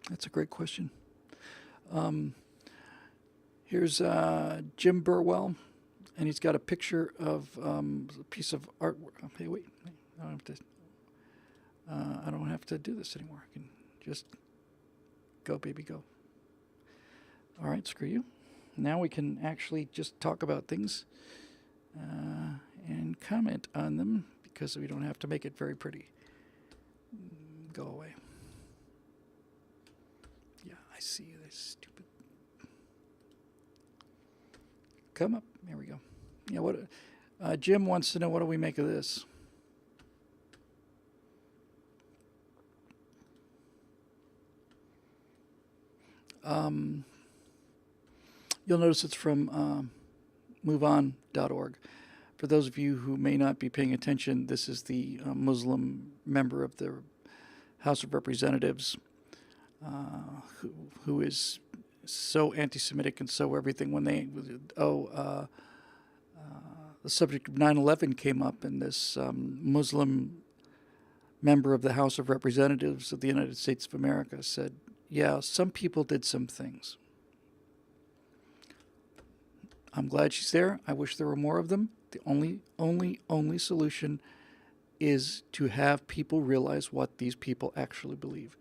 That's a great question. Here's Jim Burwell, and he's got a picture of a piece of artwork. Okay, wait, I don't have to. I don't have to do this anymore. I can just go, baby, go. All right, screw you. Now we can actually just talk about things and comment on them because we don't have to make it very pretty. Go away. Yeah, I see you. That's stupid. Come up. There we go. Yeah, what? Jim wants to know, what do we make of this? You'll notice it's from moveon.org. For those of you who may not be paying attention, this is the Muslim member of the House of Representatives who is so anti-Semitic and so everything. When they, the subject of 9/11 came up, and this Muslim member of the House of Representatives of the United States of America said, yeah, some people did some things. I'm glad she's there. I wish there were more of them. The only solution is to have people realize what these people actually believe.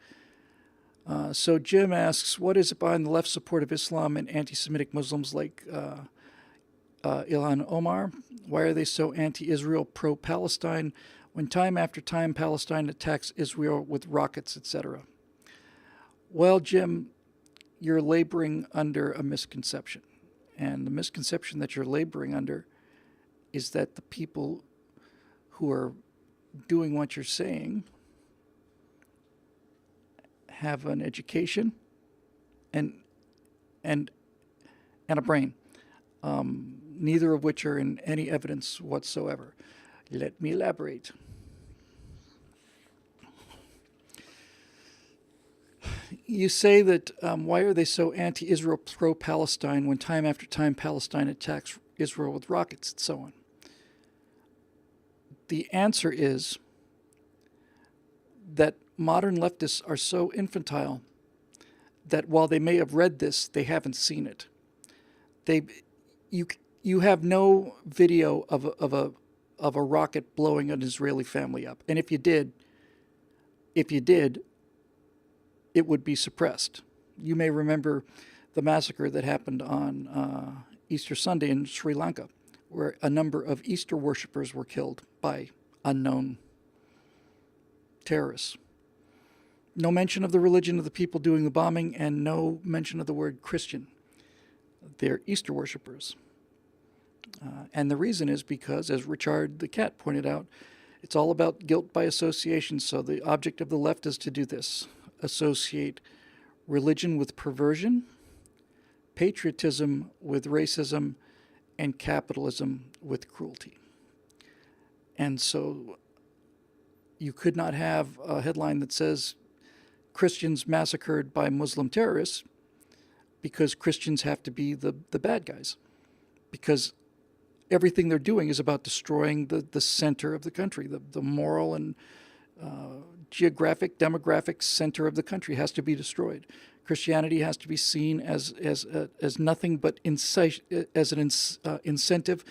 So Jim asks, what is it behind the left's support of Islam and anti-Semitic Muslims like Ilhan Omar? Why are they so anti-Israel, pro-Palestine, when time after time Palestine attacks Israel with rockets, etc.? Well, Jim, you're laboring under a misconception. And the misconception that you're laboring under is that the people who are doing what you're saying have an education and a brain, neither of which are in any evidence whatsoever. Let me elaborate. You say that why are they so anti-Israel, pro-Palestine, when time after time Palestine attacks Israel with rockets and so on? The answer is that modern leftists are so infantile that while they may have read this, they haven't seen it. You have no video of a rocket blowing an Israeli family up, and if you did, it would be suppressed. You may remember the massacre that happened on Easter Sunday in Sri Lanka, where a number of Easter worshippers were killed by unknown terrorists. No mention of the religion of the people doing the bombing, and no mention of the word Christian. They're Easter worshippers. And the reason is because, as Richard the Cat pointed out, it's all about guilt by association. So the object of the left is to do this: associate religion with perversion, patriotism with racism, and capitalism with cruelty. And so you could not have a headline that says Christians massacred by Muslim terrorists, because Christians have to be the bad guys, because everything they're doing is about destroying the center of the country, the moral and geographic, demographic center of the country has to be destroyed. Christianity has to be seen as nothing but as an incentive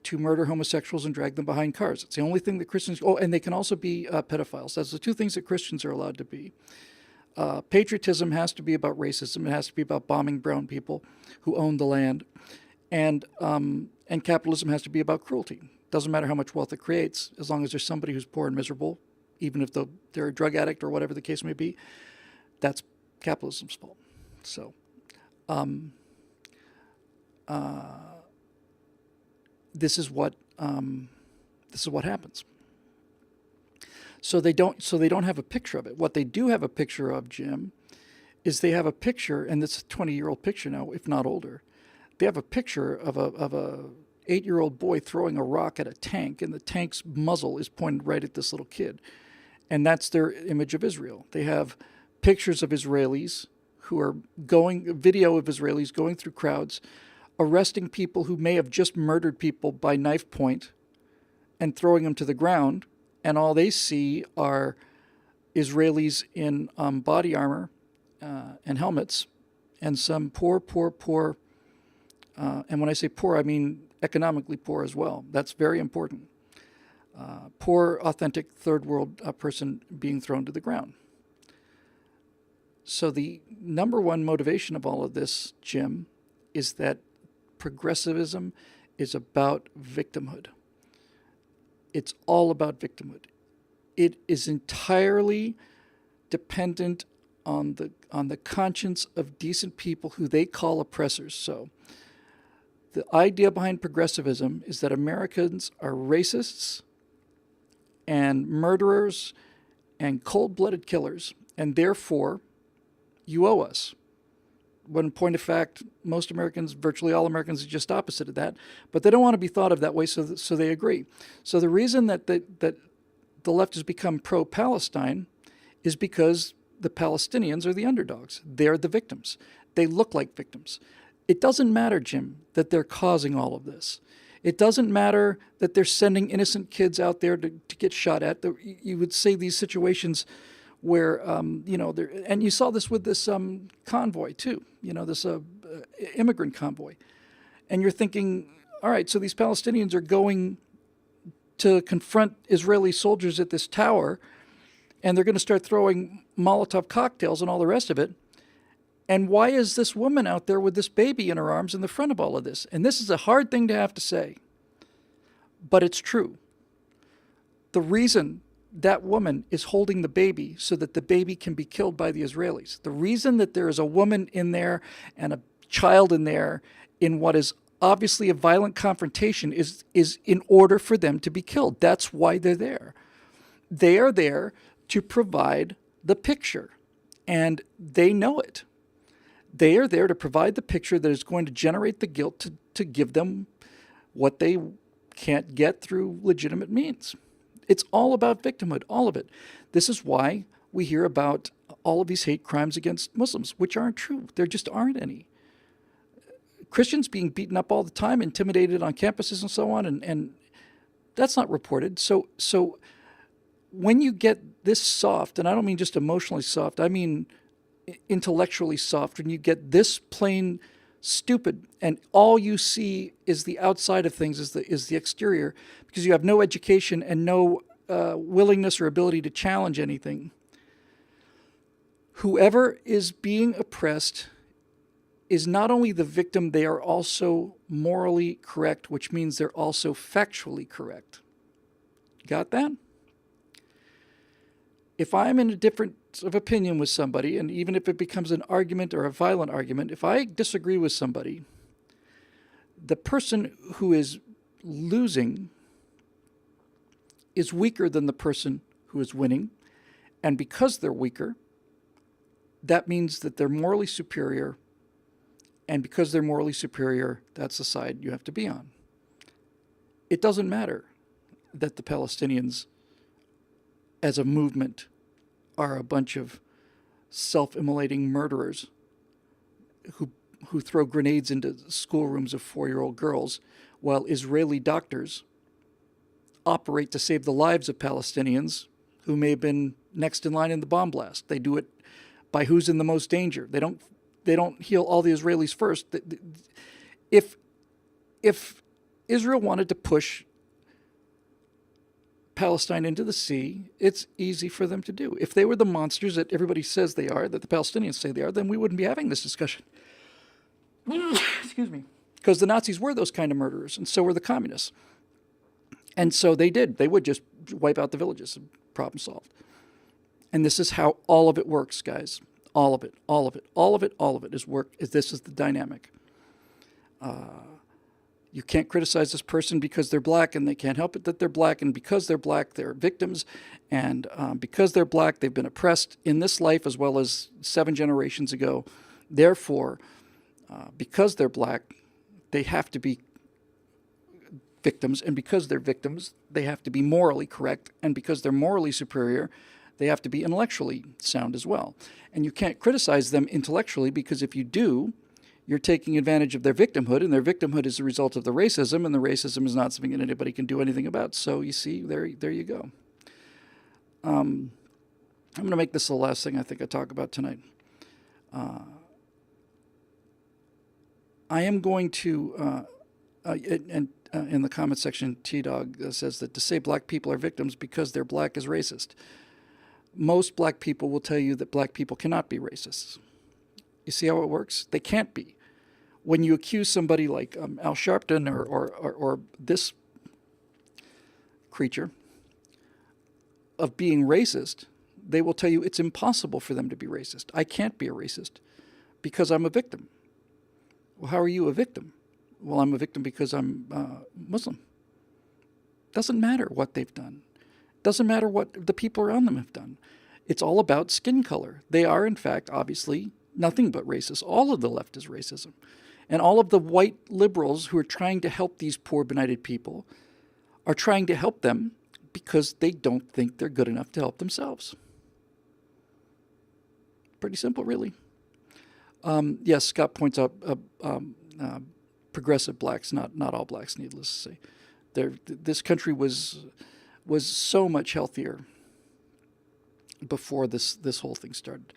to murder homosexuals and drag them behind cars. It's the only thing that Christians... Oh, and they can also be pedophiles. That's the two things that Christians are allowed to be. Patriotism has to be about racism. It has to be about bombing brown people who own the land. And capitalism has to be about cruelty. Doesn't matter how much wealth it creates, as long as there's somebody who's poor and miserable, even if they're a drug addict or whatever the case may be. That's capitalism's fault. So, this is what happens. So they don't have a picture of it. What they do have a picture of, Jim, is they have a picture, and it's a 20-year-old picture now, if not older. They have a picture of a 8-year-old boy throwing a rock at a tank, and the tank's muzzle is pointed right at this little kid. And that's their image of Israel. They have pictures of Israelis who are video of Israelis going through crowds, arresting people who may have just murdered people by knife point and throwing them to the ground. And all they see are Israelis in body armor and helmets, and some poor, and when I say poor, I mean economically poor as well. That's very important. Poor, authentic third world person being thrown to the ground. So the number one motivation of all of this, Jim, is that progressivism is about victimhood. It's all about victimhood. It is entirely dependent on the conscience of decent people who they call oppressors. So the idea behind progressivism is that Americans are racists and murderers and cold-blooded killers, and therefore you owe us. When in point of fact, most Americans, virtually all Americans, are just opposite of that, but they don't want to be thought of that way, so they agree. So the reason that the left has become pro-Palestine is because the Palestinians are the underdogs. They're the victims. They look like victims. It doesn't matter, Jim, that they're causing all of this. It doesn't matter that they're sending innocent kids out there to get shot at. You would say these situations where, and you saw this with this convoy too, this immigrant convoy. And you're thinking, all right, so these Palestinians are going to confront Israeli soldiers at this tower, and they're going to start throwing Molotov cocktails and all the rest of it. And why is this woman out there with this baby in her arms in the front of all of this? And this is a hard thing to have to say, but it's true. The reason that woman is holding the baby so that the baby can be killed by the Israelis, the reason that there is a woman in there and a child in there in what is obviously a violent confrontation is in order for them to be killed. That's why they're there. They are there to provide the picture, and they know it. They are there to provide the picture that is going to generate the guilt to give them what they can't get through legitimate means. It's all about victimhood, all of it. This is why we hear about all of these hate crimes against Muslims, which aren't true. There just aren't any. Christians being beaten up all the time, intimidated on campuses and so on, and that's not reported. So when you get this soft, and I don't mean just emotionally soft, I mean intellectually soft, when you get this plain stupid and all you see is the outside of things, is the exterior, because you have no education and no willingness or ability to challenge anything, whoever is being oppressed is not only the victim, they are also morally correct, which means they're also factually correct. Got that? If I'm in a difference of opinion with somebody, and even if it becomes an argument or a violent argument, if I disagree with somebody, the person who is losing is weaker than the person who is winning. And because they're weaker, that means that they're morally superior. And because they're morally superior, that's the side you have to be on. It doesn't matter that the Palestinians as a movement are a bunch of self-immolating murderers who throw grenades into schoolrooms of 4-year-old girls, while Israeli doctors operate to save the lives of Palestinians who may have been next in line in the bomb blast. They do it by who's in the most danger. They don't heal all the Israelis first. If Israel wanted to push Palestine into the sea, it's easy for them to do. If they were the monsters that everybody says they are, that the Palestinians say they are, then we wouldn't be having this discussion. Excuse me. Because the Nazis were those kind of murderers, and so were the communists. And so they did. They would just wipe out the villages. Problem solved. And this is how all of it works, guys. All of it, all of it, all of it, all of it is work. This is the dynamic. You can't criticize this person because they're black, and they can't help it that they're black, and because they're black, they're victims, and because they're black, they've been oppressed in this life as well as 7 generations ago. Therefore, because they're black, they have to be victims, and because they're victims, they have to be morally correct, and because they're morally superior, they have to be intellectually sound as well. And you can't criticize them intellectually, because if you do, you're taking advantage of their victimhood, and their victimhood is the result of the racism, and the racism is not something that anybody can do anything about. So you see, there you go. I'm going to make this the last thing I think I talk about tonight. I am going to, in the comment section, T-Dog says that to say black people are victims because they're black is racist. Most black people will tell you that black people cannot be racists. You see how it works? They can't be. When you accuse somebody like Al Sharpton or this creature of being racist, they will tell you it's impossible for them to be racist. I can't be a racist because I'm a victim. Well, how are you a victim? Well, I'm a victim because I'm Muslim. Doesn't matter what they've done. Doesn't matter what the people around them have done. It's all about skin color. They are, in fact, obviously nothing but racist. All of the left is racism. And all of the white liberals who are trying to help these poor, benighted people are trying to help them because they don't think they're good enough to help themselves. Pretty simple, really. Yes, Scott points out progressive blacks, not all blacks, needless to say. This country was so much healthier before this whole thing started.